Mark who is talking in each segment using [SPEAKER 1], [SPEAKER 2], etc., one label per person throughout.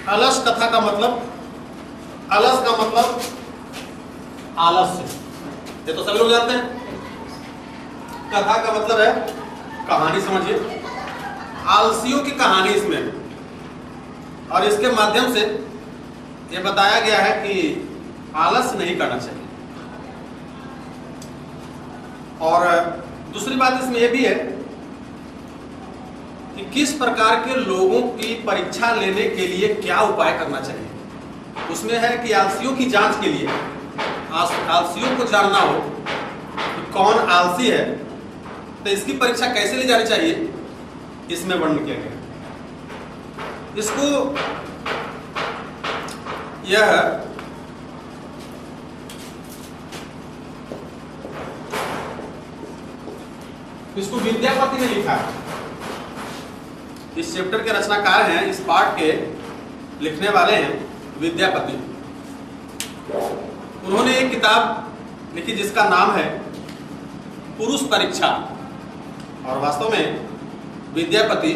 [SPEAKER 1] अलस कथा का मतलब, अलस का मतलब आलस्य, ये तो सभी लोग जानते हैं। कथा का मतलब है कहानी, समझिए, आलसियों की कहानी इसमें, और इसके माध्यम से ये बताया गया है कि आलस्य नहीं करना चाहिए। और दूसरी बात इसमें यह भी है कि किस प्रकार के लोगों की परीक्षा लेने के लिए क्या उपाय करना चाहिए। उसमें है कि आलसियों की जांच के लिए, आलसियों को जानना हो कि कौन आलसी है, तो इसकी परीक्षा कैसे ली जानी चाहिए, इसमें वर्णन किया गया। इसको यह इसको विद्यापति ने लिखा है। इस चैप्टर के रचनाकार हैं, इस पाठ के लिखने वाले हैं विद्यापति। उन्होंने एक किताब लिखी जिसका नाम है पुरुष परीक्षा। और वास्तव में विद्यापति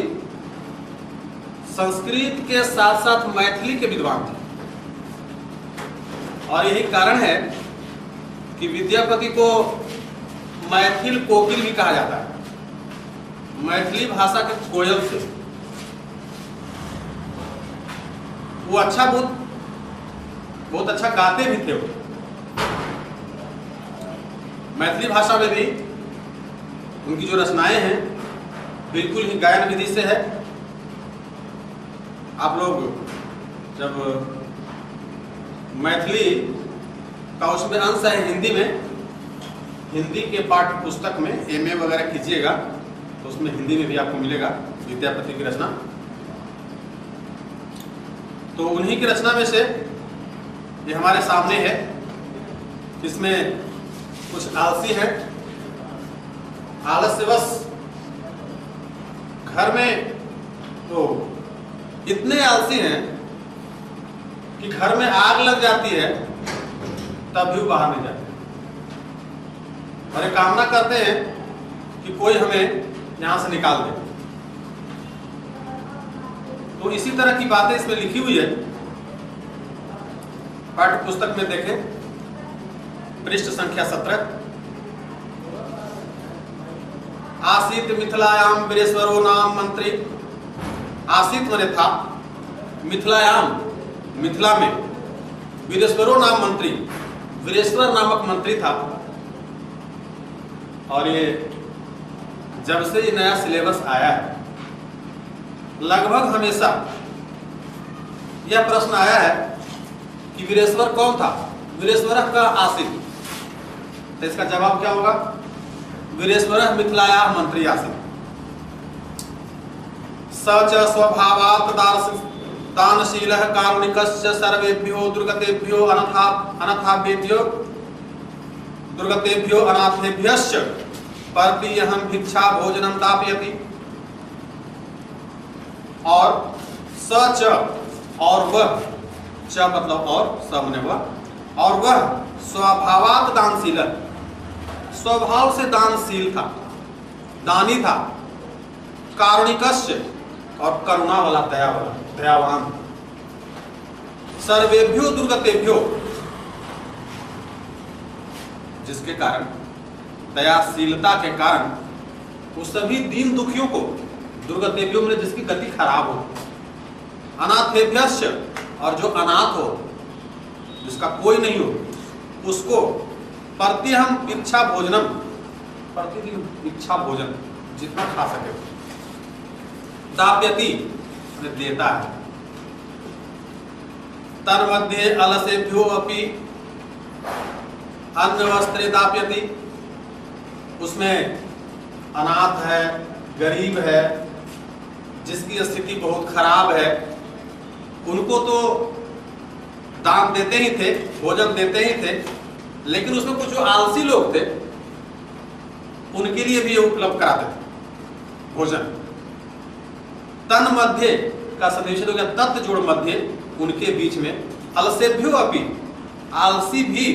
[SPEAKER 1] संस्कृत के साथ साथ मैथिली के विद्वान थे, और यही कारण है कि विद्यापति को मैथिल कोकिल भी कहा जाता है। मैथिली भाषा के कोयल से वो अच्छा, बहुत अच्छा गाते भी थे। वो मैथिली भाषा में भी उनकी जो रचनाएं हैं बिल्कुल ही गायन विधि से है। आप लोग जब मैथिली का उसमें अंश है हिंदी में, हिंदी के पाठ्य पुस्तक में एमए वगैरह कीजिएगा तो उसमें हिंदी में भी आपको मिलेगा विद्यापति की रचना। तो उन्हीं की रचना में से ये हमारे सामने है। इसमें कुछ आलसी है, आलस्यवश घर में तो इतने आलसी हैं कि घर में आग लग जाती है तब भी वो बाहर नहीं जाते, और ये कामना करते हैं कि कोई हमें यहां से निकाल दे। तो इसी तरह की बातें इसमें लिखी हुई है। पाठ्य पुस्तक में देखें, पृष्ठ संख्या 17। आसीत मिथिलायाम वीरेश्वरो नाम मंत्री। आसीत माने था, मिथिलायाम मिथिला में, वीरेश्वरो नाम मंत्री, वीरेश्वर नामक मंत्री था। और ये जब से ये नया सिलेबस आया है, लगभग हमेशा यह प्रश्न आया है कि वीरेश्वर कौन था, वीरेश्वर का आसित। तो इसका जवाब क्या होगा? वीरेश्वर मिथिलाया मंत्री आसित। सच स्वभावात् दानशीलः कारुणिकश्च सर्वेभ्यो दुर्गतेभ्यो अनाथाभ्यो दुर्गतेभ्यो अनाथेभ्यश्च परपीयहं भिक्षा भोजनं दापयति। और सच, और वह, च मतलब और, स माने वह, और वह स्वभावात् दानशील, स्वभाव से दानशील था, दानी था। कारुणिकश्च, और करुणा वाला, दया वाला, दयावान। सर्वेभ्यो दुर्गतेभ्यो, जिसके कारण, दयाशीलता के कारण वो सभी दीन दुखियों को, दुर्गतेभ्यो में जिसकी गति खराब हो, अनाथेभ्यश्च, और जो अनाथ हो, जिसका कोई नहीं हो, उसको प्रतिहम इच्छा भोजनम, प्रतिदिन इच्छा भोजन जितना खा सके, दाप्यति देता है। तन्मध्ये अलसेभ्यो अपि अन्न वस्त्रे दाप्यति। उसमें अनाथ है, गरीब है, जिसकी स्थिति बहुत खराब है, उनको तो दान देते ही थे, भोजन देते ही थे, लेकिन उसमें कुछ जो आलसी लोग थे उनके लिए भी उपलब्ध कराते थे भोजन। तन मध्य का सदृश हो गया, तत् जोड़ मध्य, उनके बीच में, अलसेभ्यो अपि, आलसी भी,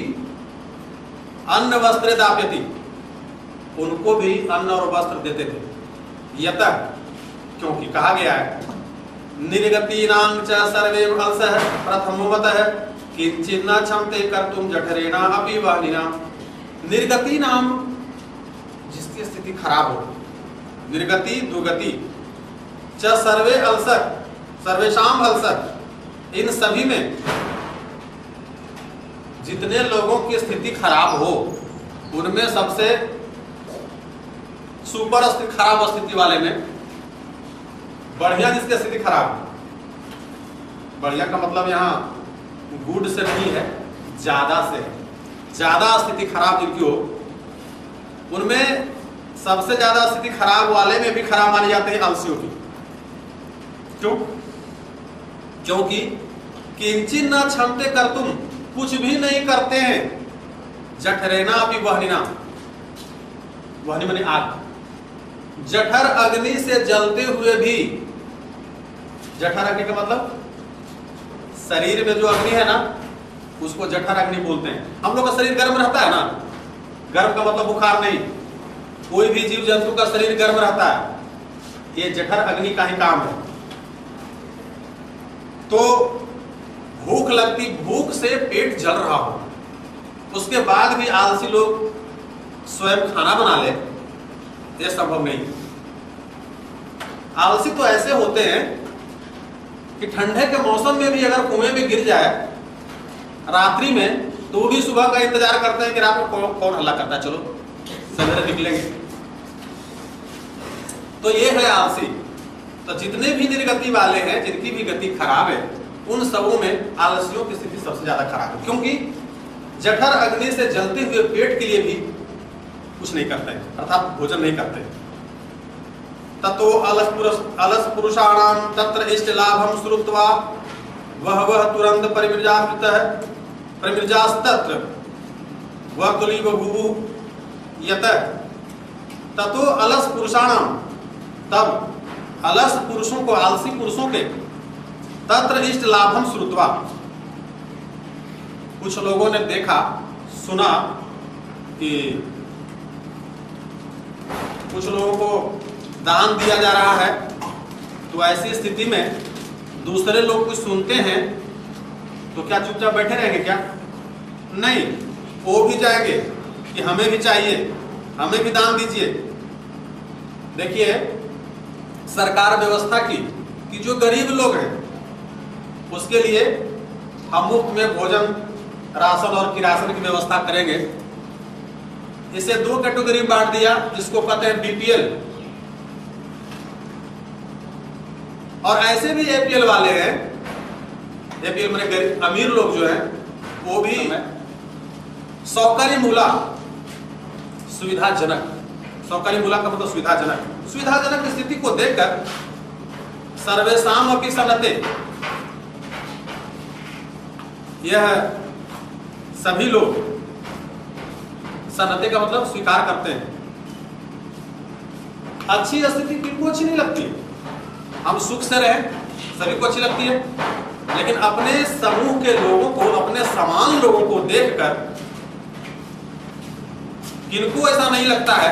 [SPEAKER 1] अन्न वस्त्र दाप्यति, उनको भी अन्न और वस्त्र देते थे। यतः, क्योंकि कहा गया है निर्गतीनां च सर्वे अलसः प्रथमोवतः किंचिन्न क्षमते कर्तुम जठरेणा अपि वाहिना। निर्गतीनां, जिसकी स्थिति खराब हो, निर्गति दुर्गति, च सर्वे अलसः, सर्वेषाम अलसः, इन सभी में जितने लोगों की स्थिति खराब हो उनमें सबसे सुपर खराब स्थिति वाले में बढ़िया, जिसकी स्थिति खराब, बढ़िया का मतलब यहाँ गुड से नहीं है, ज्यादा से है, ज्यादा स्थिति खराब जिनकी हो उनमें सबसे ज्यादा स्थिति खराब वाले में भी खराब माने जाते हैं आलसियों की। क्यों? क्योंकि किंचिन न क्षमते कर, तुम कुछ भी नहीं करते हैं, जठरेना अपि वहनिना, वहनी माने आग, जठर अग्नि से जलते हुए भी, जठर अग्नि का मतलब शरीर में जो अग्नि है ना उसको जठर अग्नि बोलते हैं। हम लोग का शरीर गर्म रहता है ना, गर्म का मतलब बुखार नहीं, कोई भी जीव जंतु का शरीर गर्म रहता है, ये जठर अग्नि का ही काम है। तो भूख लगती, भूख से पेट जल रहा हो, उसके बाद भी आलसी लोग स्वयं खाना बना ले, यह संभव नहीं। आलसी तो ऐसे होते हैं कि ठंडे के मौसम में भी अगर कुएं में गिर जाए रात्रि में तो भी सुबह का इंतजार करते हैं कि रात में कौन हल्ला करता है, चलो सवेरे निकलेंगे। तो ये है आलसी। तो जितने भी निर्गति वाले हैं, जिनकी भी गति खराब है, उन सबों में आलसियों की स्थिति सबसे ज्यादा खराब है, क्योंकि जठर अग्नि से जलते हुए पेट के लिए भी कुछ नहीं करते हैं, अर्थात भोजन नहीं करते। ततो अलस पुरुषाणाम तत्र इष्ट लाभम श्रुत्वा वह तुरंत परिमृजास्तत्र वह तुली बभुवु यत। ततो अलस पुरुषाणाम, तब अलस पुरुषों को, आलसी पुरुषों के, तत्र इष्ट लाभम श्रुत्वा, कुछ लोगों ने देखा सुना कि कुछ लोगों को दान दिया जा रहा है, तो ऐसी स्थिति में दूसरे लोग कुछ सुनते हैं तो क्या चुपचाप बैठे रहेंगे क्या? नहीं, वो भी जाएंगे कि हमें भी चाहिए, हमें भी दान दीजिए। देखिए सरकार व्यवस्था की कि जो गरीब लोग हैं उसके लिए हम मुफ्त में भोजन, राशन और किरासन की व्यवस्था करेंगे। इसे दो कैटेगरी में बांट दिया, जिसको कहते हैं बीपीएल, और ऐसे भी एपीएल वाले हैं। एपीएल माने अमीर लोग जो हैं वो भी सौकर्य मूला, सुविधाजनक, सौकर्य मूला का मतलब सुविधाजनक, सुविधाजनक स्थिति को देखकर सर्वेषाम अपि सन्नते, यह सभी लोग, सन्नते का मतलब स्वीकार करते हैं। अच्छी स्थिति किनको अच्छी नहीं लगती? हम सुख से रहें, सभी को अच्छी लगती है, लेकिन अपने समूह के लोगों को, अपने समान लोगों को देखकर किनको ऐसा नहीं लगता है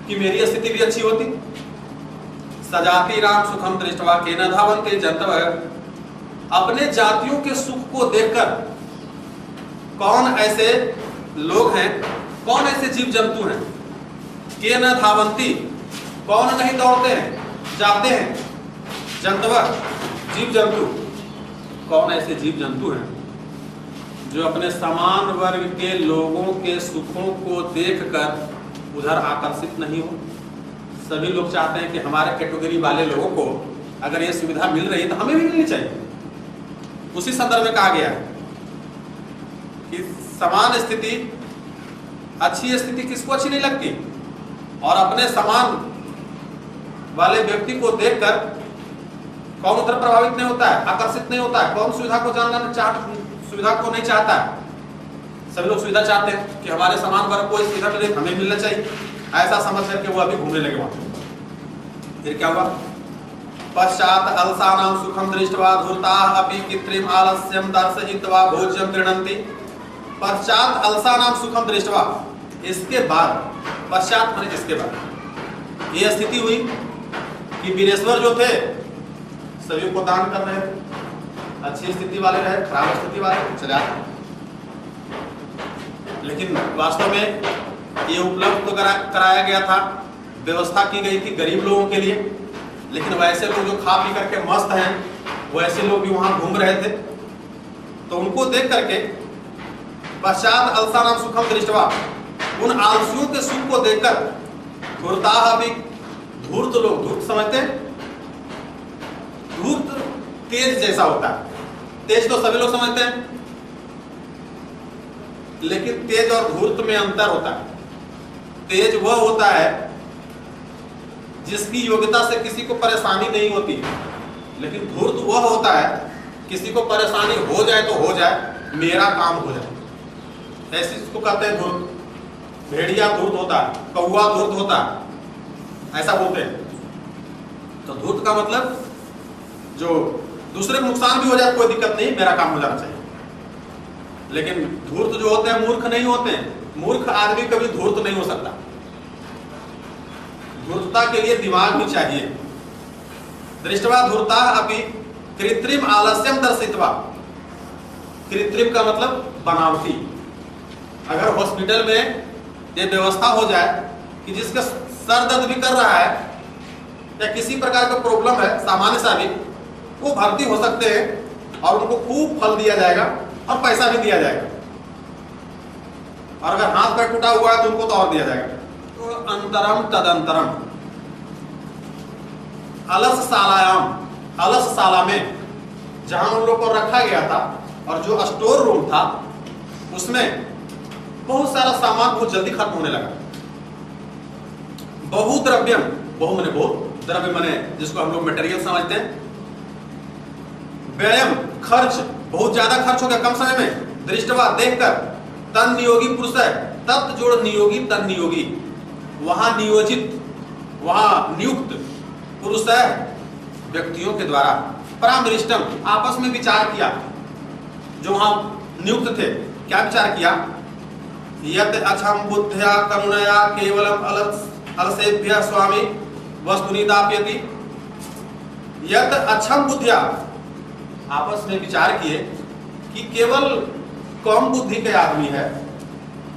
[SPEAKER 1] कि मेरी स्थिति भी अच्छी होती? सजाति राम सुखम दृष्टवा केन धावन्ते जन्तवः। अपने जातियों के सुख को देखकर कौन ऐसे लोग हैं, कौन ऐसे जीव जंतु हैं, केन धावन्ति, कौन नहीं दौड़ते हैं, जाते हैं, जंतवः, जीव जंतु, कौन ऐसे जीव जंतु हैं जो अपने समान वर्ग के लोगों के सुखों को देखकर उधर आकर्षित नहीं हो? सभी लोग चाहते हैं कि हमारे कैटेगरी वाले लोगों को अगर ये सुविधा मिल रही है तो हमें भी मिलनी चाहिए। उसी संदर्भ में कहा गया है कि समान स्थिति, अच्छी स्थिति किसको अच्छी नहीं लगती? और अपने समान वाले व्यक्ति को देखकर कौन उधर प्रभावित नहीं होता है, आकर्षित नहीं होता है? कौन सुविधा को सुविधा को नहीं चाहता है? सभी लोग सुविधा चाहते हैं कि हमारे समान वर्ग को सुविधा मिले, हमें मिलना चाहिए, ऐसा समझ करके वो अभी घूमने लगे वहां। फिर क्या हुआ? पश्चात अलसानां सुखम दृष्ट्वा धूर्ताः अपि कृत्रिम आलस्यम दर्शयित्वा भोज्यं गृह्णन्ति। पश्चात अलसानां सुखम दृष्ट्वा, इसके बाद, पश्चात माने इसके बाद, ये स्थिति हुई कि वीरेश्वर जो थे सभी को दान कर रहे थे, अच्छी स्थिति वाले रहे, खराब स्थिति वाले चले आए। लेकिन वास्तव में ये उपलब्ध तो कराया गया था, व्यवस्था की गई थी गरीब लोगों के लिए, लेकिन वैसे लोग जो खा पी करके मस्त हैं वैसे लोग भी वहां घूम रहे थे। तो उनको देख करके पश्चात अलसानाम सुखम दृष्टवा, उन आलसियों के सुख को देखकर धूर्ताः भी, धूर्त लोग, धूर्त समझते हैं, धूर्त तेज जैसा होता है, तेज तो सभी लोग समझते हैं, लेकिन तेज और धूर्त में अंतर होता है। तेज वह होता है जिसकी योग्यता से किसी को परेशानी नहीं होती, लेकिन धूर्त वह होता है किसी को परेशानी हो जाए तो हो जाए, मेरा काम हो जाए, ऐसी इसको कहते हैं धूर्त। भेड़िया धूर्त होता है, कौवा धूर्त होता है, ऐसा बोलते हैं। तो धूर्त का मतलब जो दूसरे को नुकसान भी हो जाए कोई दिक्कत नहीं, मेरा काम हो जाना चाहिए। लेकिन धूर्त जो होते हैं मूर्ख नहीं होते हैं, मूर्ख आदमी कभी धूर्त नहीं हो सकता। धूर्तता के लिए दिमाग भी चाहिए। दृष्टवा धूर्ता अपि कृत्रिम आलस्यम दर्शित्वा, कृत्रिम का मतलब बनावटी। अगर हॉस्पिटल में ये व्यवस्था हो जाए कि जिसका सर दर्द भी कर रहा है या किसी प्रकार का प्रॉब्लम है सामान्य सा भी, वो भर्ती हो सकते हैं और उनको खूब फल दिया जाएगा और पैसा भी दिया जाएगा, और अगर हाथ पैर टूटा हुआ है तो उनको तो और दिया जाएगा। तो अंतरम तदंतरम, अलस सालायाम, अलस साला में जहां उन लोग को रखा गया था और जो स्टोर रूम था उसमें बहुत सारा सामान बहुत जल्दी खत्म होने लगा। बहुद्रव्यम, बहु मने बहुत, द्रव्य मने जिसको हम लोग मटेरियल समझते हैं। व्ययम खर्च, बहुत ज्यादा खर्च हो गया कम समय में। दृष्टवा देखकर, तन नियोगी पुरुष है, तत् जोड़ नियोगी तन नियोगी, वहां नियोजित, वहां नियुक्त पुरुष है व्यक्तियों के द्वारा। परामृष्टम, आपस में विचार किया, जो वहां नियुक्त थे क्या विचार किया? यत अक्षम बुद्ध्या करुणया केवलम अलसेभ्य स्वामी वस्तुनि दाप्यति। यत अक्षम बुद्धिया, आपस में विचार किए कि केवल कम बुद्धि के आदमी है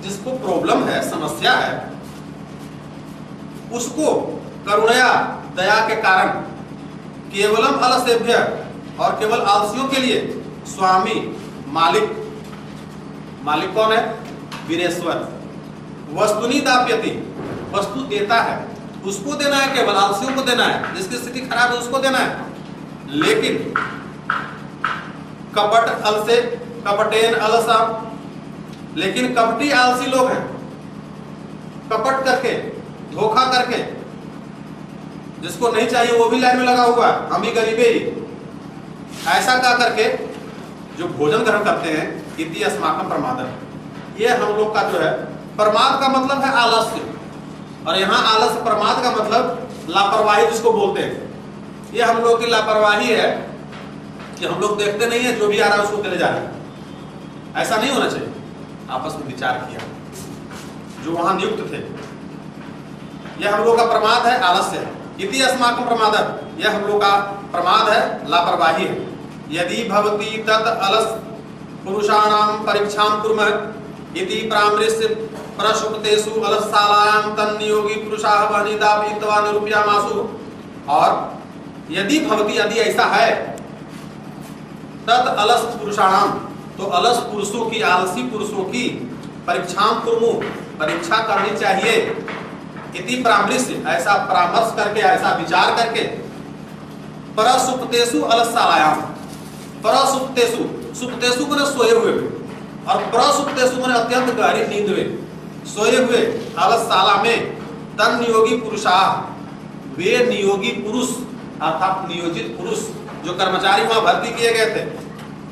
[SPEAKER 1] जिसको प्रॉब्लम है, समस्या है, उसको करुणया, दया के कारण, केवलम अलसेभ्य, और केवल आलसियों के लिए, स्वामी, मालिक, मालिक कौन है? वीरेश्वर। वस्तुनि दाप्यति, वस्तु देता है, उसको देना है, केवल आलसियों को देना है, जिसकी स्थिति खराब है उसको देना है। लेकिन कपट अलसे कपटेन अलसा, लेकिन कपटी आलसी लोग हैं, कपट करके, धोखा करके, जिसको नहीं चाहिए वो भी लाइन में लगा हुआ, हम भी गरीबे ही, ऐसा कह करके जो भोजन ग्रहण करते हैं, इति अस्माकं प्रमादः, ये हम लोग का जो है, प्रमाद का मतलब है आलस्य, और यहाँ आलस्य प्रमाद का मतलब लापरवाही जिसको बोलते हैं। ये हम लोग की लापरवाही है कि हम लोग देखते नहीं है, जो भी आ रहा है उसको चले जा रहे हैं, ऐसा नहीं होना चाहिए। आपस में विचार किया जो वहां नियुक्त थे, यह हम लोग का प्रमाद है, आलस्य है। इति अस्माकं प्रमादः, यह हम लोग का प्रमाद है, लापरवाही है। यदि भवति तत् अलस पुरुषाणाम परीक्षां कुर्मः इति परामृश्य प्रसुप्तेषु अलसालायां तन्नियोगी पुरुषाः वहनिदापयित्वा निरूपयामासु। और यदि भवति, यदि ऐसा है, तत् अलस पुरुषाणाम, तो अलस पुरुषों की, आलसी पुरुषों की परीक्षां कुर्मु, परीक्षा करनी चाहिए। इति परामृश्य, ऐसा परामर्श करके, ऐसा विचार करके, परसुप्तेषु अलसालायाम, परसुप्तेषु, सुप्तेषु माने सोए हुए, और प्रसुप्तेषु माने अत्यंत गहरी नींद में सोए हुए, अलसाला में, तन नियोगी पुरुषाः, वे नियोगी पुरुष अर्थात नियोजित पुरुष जो कर्मचारी वहां भर्ती किए गए थे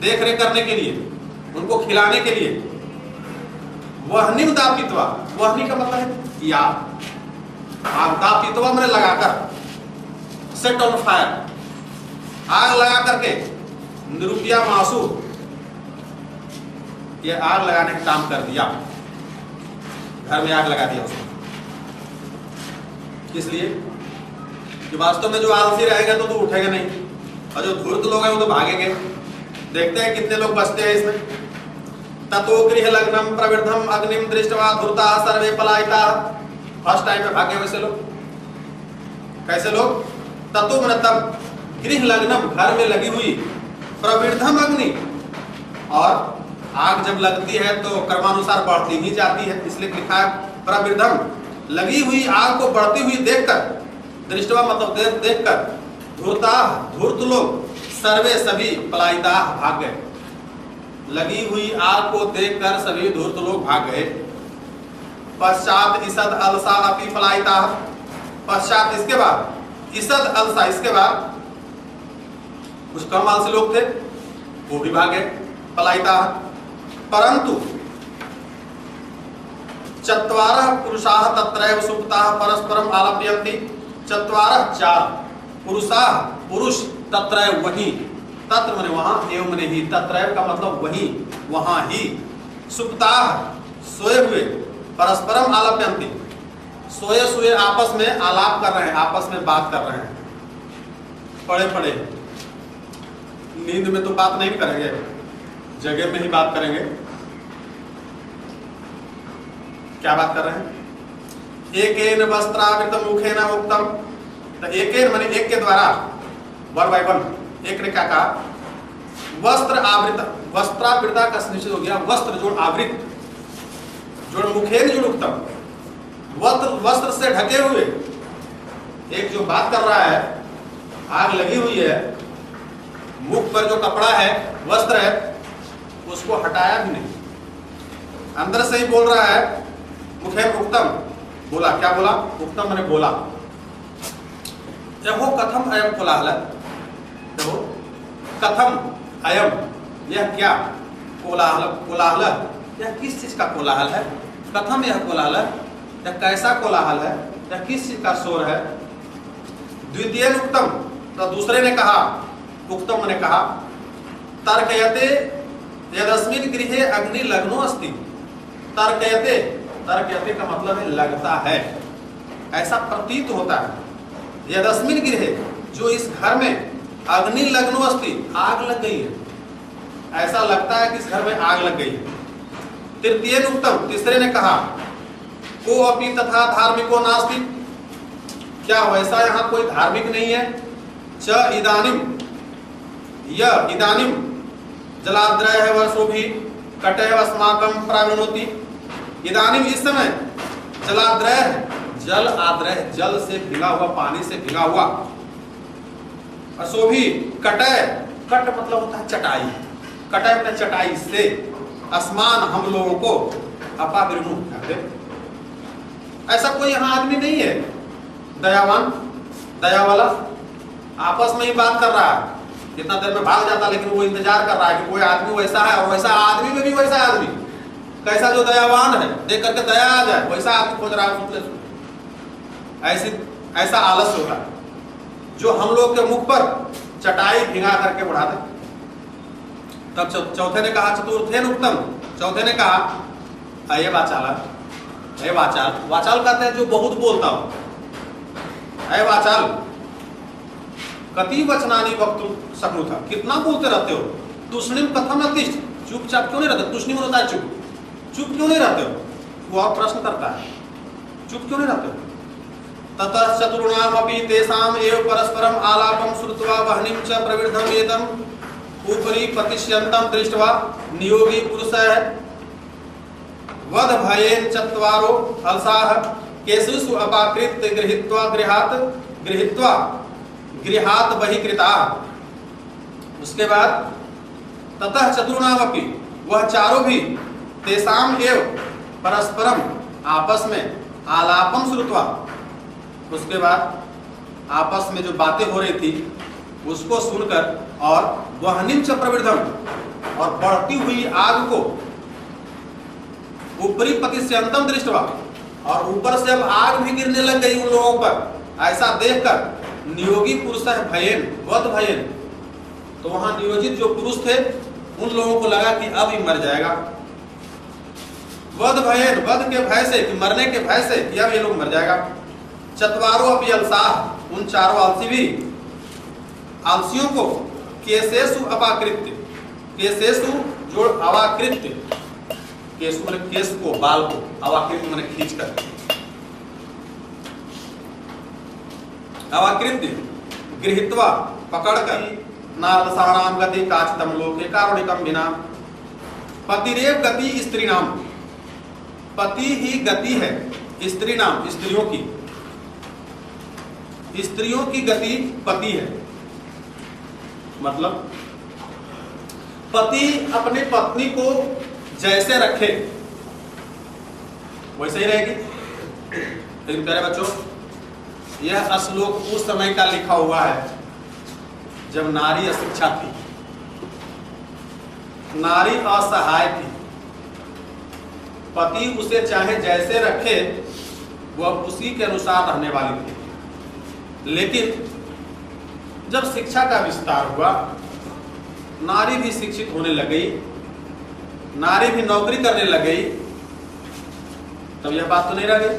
[SPEAKER 1] देख रेख करने के लिए, उनको खिलाने के लिए, वहनिम दापित्वा, वहनी का मतलब है या, आग दापित्वा मैंने लगाकर, सेट ऑन फायर, आग लगा करके, निरूपिया मासु, ये आग लगाने का काम कर दिया, घर में आग लगा दिया उसने। इसलिए कि वास्तव में जो आलसी रहेगा तो उठेगा नहीं, और जो धूर्त लोग हैं वो तो भागेंगे। देखते हैं कितने लोग बचते हैं इसमें। ततो गृह लग्नम प्रवृद्धम अग्निम दृष्टवा धूर्ता सर्वे पलायिता। फर्स्ट टाइम में भागे वैसे लोग। कैसे लोग? ततो मन तब, गृह लग्नम घर में लगी हुई, प्रवृद्धम अग्नि, और आग जब लगती है तो कर्मानुसार बढ़ती ही जाती है, इसलिए लिखा है प्रवृद्धम, लगी हुई आग को बढ़ती हुई देखकर, दृष्टवा मतलब देखकर, धूर्ता धूर्त लोग, सर्वे सभी, पलायिता भाग गए। लगी हुई आग को देखकर सभी धूर्त लोग भाग गए। पश्चात ईसद अलसा अपि पलायिता। पश्चात इसके बाद, ईसद अलसा इसके बाद कुछ कम आलसी लोग थे वो भी भागे, पलायिता। परंतु चत्वारः पुरुषाः तत्रैव सुप्ताः परस्परम आलप्यन्ति। चत्वारः चार, पुरुषाः पुरुष, तत्रैव वहीं, तत्र माने वहां, एवं माने ही, तत्रैव का मतलब वहीं, वहां ही, सुप्ताः सोए हुए, परस्परम आलप्यन्ति, सोए सोए आपस में आलाप कर रहे हैं, आपस में बात कर रहे हैं। पड़े पड़े, नींद में तो बात नहीं करेंगे, जगह में ही बात करेंगे। क्या बात कर रहे हैं? एकेन वस्त्रावृत मुखेन उक्तम, तो एकेन माने एक के द्वारा, वन बाय वन, एक ने क्या कहा? वस्त्र आवृत, वस्त्रावृता का निश्चित हो गया, वस्त्र जोड़ आवृत, जोड़ मुखेन जोड़ उक्तम, वस्त्र से ढके हुए। एक जो बात कर रहा है, आग लगी हुई है, मुख पर जो कपड़ा है, वस्त्र है, उसको हटाया भी नहीं, अंदर से ही बोल रहा है, मुखे उक्तम, बोला। क्या बोला? उक्तम मैंने बोला। देखो कथम अयम कोलाहल, देखो कथम अयम, यह क्या कोलाहल, कोलाहल यह किस चीज का कोलाहल है? कथम यह कोलाहल है, यह कैसा कोलाहल है, यह किस चीज का शोर है? द्वितीय उक्तम, तो दूसरे ने कहा, उक्तम ने कहा, तर्कयते यदस्मिन् गृहे अग्नि लग्नो अस्ति। तर्कयते, तर्कयते का मतलब है लगता है, ऐसा प्रतीत होता है, यदस्मिन् गृहे, जो इस घर में, अग्नि लग्नो अस्ति, आग लग गई है, ऐसा लगता है कि इस घर में आग लग गई है। तृतीय उक्तम, तीसरे ने कहा, को अपि तथा धार्मिको नास्ति, क्या वैसा यहाँ कोई धार्मिक नहीं है? च इदानीम, यह इदानीम जलाद्रय वर्षो भी कटय अस्माकं प्रावृणोति। इदानीम इस समय, जलाद्रय, जल आद्रय, जल से भिगा हुआ, पानी से भिगा हुआ, असोभी कटय, कट मतलब होता है चटाई, कटय मतलब चटाई से, अस्मान हम लोगों को, अपावृणु, ऐसा कोई यहाँ आदमी नहीं है दयावान, दया वाला, आपस में ही बात कर रहा है। कितना देर में भाग जाता, लेकिन वो इंतजार कर रहा है कि कोई आदमी वैसा है, और वैसा आदमी में भी वैसा आदमी, कैसा जो दयावान है, देख करके दया आ जाए, वैसा आदमी खोज रहा है। ऐसी ऐसा आलस्य होता है जो हम लोग के मुख पर चटाई भिंगा करके बढ़ा दे। तब चौथे ने कहा, चतुर्थेन उत्तम, चौथे ने कहा, अये वाचाल, अये वाचाल, वाचाल कहते हैं जो बहुत बोलता हो, अये वाचाल, कति वचनानि वक्तुम शक्नुतः, कितना बोलते रहते हो? तुष्णिम कथम न तिष्ठ, चुपचाप क्यों नहीं रहते? तुष्णिम होता है चुप, चुप क्यों नहीं रहते हो? वो और प्रश्न करता है, चुप क्यों नहीं रहते हो? ततः चतुर्णाम अपि तेषाम एव परस्परम आलापम श्रुत्वा वह्निं च प्रवृद्धम एतम उपरि पतिष्यन्तं दृष्ट्वा नियोगी पुरुषः वध भयेन चत्वारो अलसाः केशुषु अपाकृत गृहीत्वा गृहात बहिकृता। उसके बाद ततः चतुर्णाम अपि, वह चारों भी, तेषाम एव परस्परम, आपस में, आलापम श्रुत्वा, उसके बाद आपस में जो बातें हो रही थी उसको सुनकर, और वह्निं च प्रवृद्धम, और बढ़ती हुई आग को, ऊपरी पतिष्यन्तं दृष्ट्वा, और ऊपर से अब आग भी गिरने लग गई उन लोगों पर, ऐसा देखकर नियोगी पुरुष है भयेन, वध भयेन, तो वहां नियोजित जो पुरुष थे उन लोगों को लगा कि अब ही मर जाएगा। वध भयेन, वध के भय से, कि मरने के भय से, कि अब ये लोग मर जाएगा। चत्वारो अपि अलसाः, उन चारों आलसियों को केसेषु अपाकृत्य, केसेषु जोड़ अवाकृत्य, केसु मैंने केस को, बाल को, अवाकृत्य मैंने खींच कर, अवाकृत्य गृहीत्वा पकड़कर नालसानाम गति काचितम लोके कारुणिकम बिना। पतिरेव गति स्त्री नाम, पति ही गति है स्त्री नाम, स्त्रियों की, स्त्रियों की गति पति है। मतलब पति अपनी पत्नी को जैसे रखे वैसे ही रहेगी। लेकिन प्यारे बच्चों, यह श्लोक उस समय का लिखा हुआ है जब नारी अशिक्षा थी, नारी असहाय थी। पति उसे चाहे जैसे रखे वह उसी के अनुसार रहने वाली थी। लेकिन जब शिक्षा का विस्तार हुआ, नारी भी शिक्षित होने लगी, नारी भी नौकरी करने लगी, तब यह बात तो नहीं रह गई।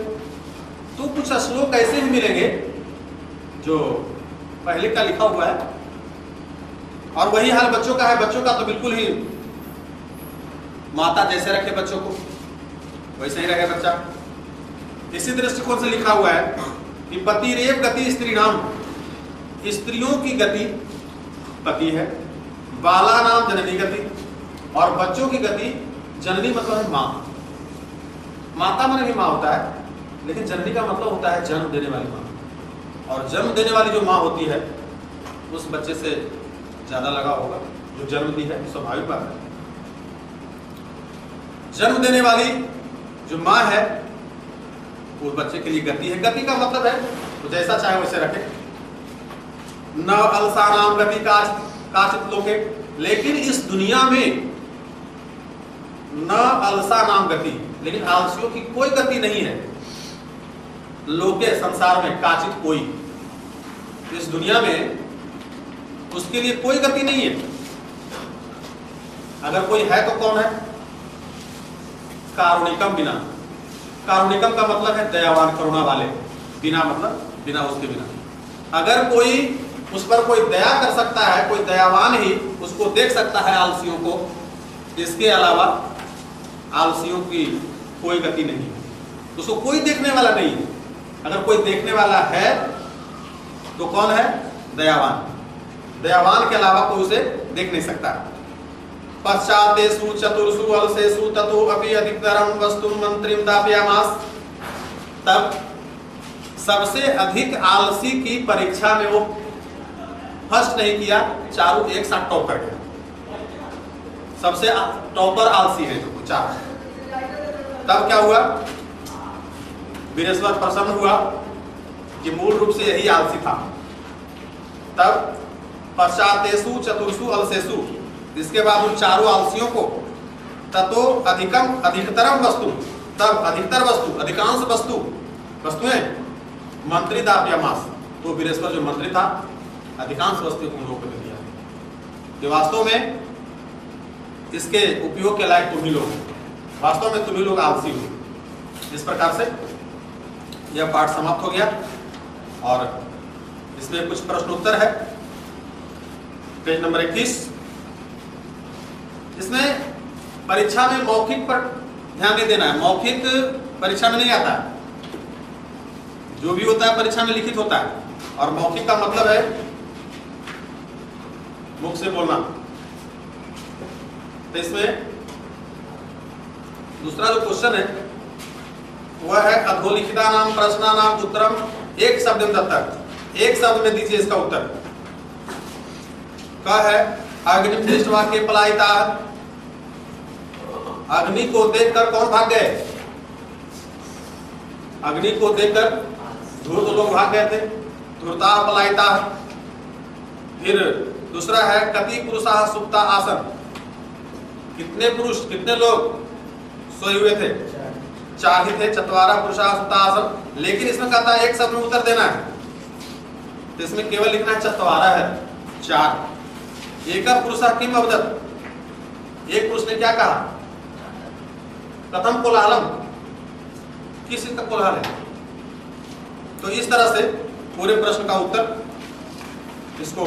[SPEAKER 1] तो कुछ श्लोक ऐसे भी मिलेंगे जो पहले का लिखा हुआ है और वही हाल बच्चों का है। बच्चों का तो बिल्कुल ही माता जैसे रखे बच्चों को वैसे ही रहे बच्चा। इसी दृष्टिकोण से लिखा हुआ है कि पतिरेव गति स्त्री नाम, स्त्रियों की गति पति है, बाला नाम जननी गति, और बच्चों की गति जननी मतलब है माँ। माता माने भी माँ होता है, लेकिन जननी का मतलब होता है जन्म देने वाली माँ। और जन्म देने वाली जो माँ होती है उस बच्चे से ज्यादा लगा होगा जो जन्म दी है, स्वाभाविक बात है। जन्म देने वाली जो माँ है वो बच्चे के लिए गति है। गति का मतलब है तो जैसा चाहे वैसे रखे। न अलसानाम गति काचित लोके, लेकिन इस दुनिया में न अलसा नाम गति, लेकिन आलसियों की कोई गति नहीं है। लोके संसार में काचित कोई, इस दुनिया में उसके लिए कोई गति नहीं है। अगर कोई है तो कौन है? कारुणिकम बिना। कारुणिकम का मतलब है दयावान, करुणा वाले। बिना मतलब बिना उसके बिना। अगर कोई उस पर कोई दया कर सकता है, कोई दयावान ही उसको देख सकता है आलसियों को, इसके अलावा आलसियों की कोई गति नहीं है। उसको कोई देखने वाला नहीं है। अगर कोई देखने वाला है तो कौन है? दयावान। दयावान के अलावा कोई उसे देख नहीं सकता। पश्चातेषु चतुर्षु अलसेषु ततो अपि अधिकतरं वस्तु मंत्रिम दापयामास। तब सबसे अधिक आलसी की परीक्षा में वो फर्स्ट नहीं किया, चारों एक साथ टॉप कर गया। सबसे टॉपर आलसी है जो चार। तब क्या हुआ? वीरेश्वर प्रसन्न हुआ कि मूल रूप से यही आलसी था। तब पश्चातेषु चतुर्षु अलसेषु, इसके बाद उन चारों आलसियों को ततो अधिकतरम वस्तु, तब अधिकतर वस्तु, अधिकांश वस्तुएं मंत्री दापयामास, तो वीरेश्वर जो मंत्री था अधिकांश वस्तु को लोगों को दे दिया कि वास्तव में इसके उपयोग के लायक तुम ही लोग, वास्तव में तुम ही लोग आलसी हो। इस प्रकार से यह पाठ समाप्त हो गया और इसमें कुछ प्रश्न उत्तर है। Page number 21। इसमें परीक्षा में मौखिक पर ध्यान नहीं देना है। मौखिक परीक्षा में नहीं आता है। जो भी होता है परीक्षा में लिखित होता है, और मौखिक का मतलब है मुख से बोलना। तो इसमें दूसरा जो क्वेश्चन है वह है अधोलिखिता नाम प्रश्ना नाम उत्तरम एक शब्द में दत्तक। एक शब्द में दीजिए इसका उत्तर। क्या है? अग्नि दृष्टवा के पलायिता। अग्नि को देखकर कौन भाग गए? अग्नि को देखकर धूर्त लोग भाग गए थे, धूर्ता पलायिता। फिर दूसरा है कति पुरुषाः सुप्ता आसन। कितने पुरुष, कितने लोग सोए हुए थे? चार ही थे। चत्वारा पुरुषाः सुप्ता आसन। लेकिन इसमें कहता है एक शब्द में उत्तर देना है, तो इसमें केवल लिखना है चत्वारा है, चार। एक पुरुषः किम अवदत्, एक पुरुष ने क्या कहा? कथम कोलाहलम, किस चीज का कोलाहल है? तो इस तरह से पूरे प्रश्न का उत्तर इसको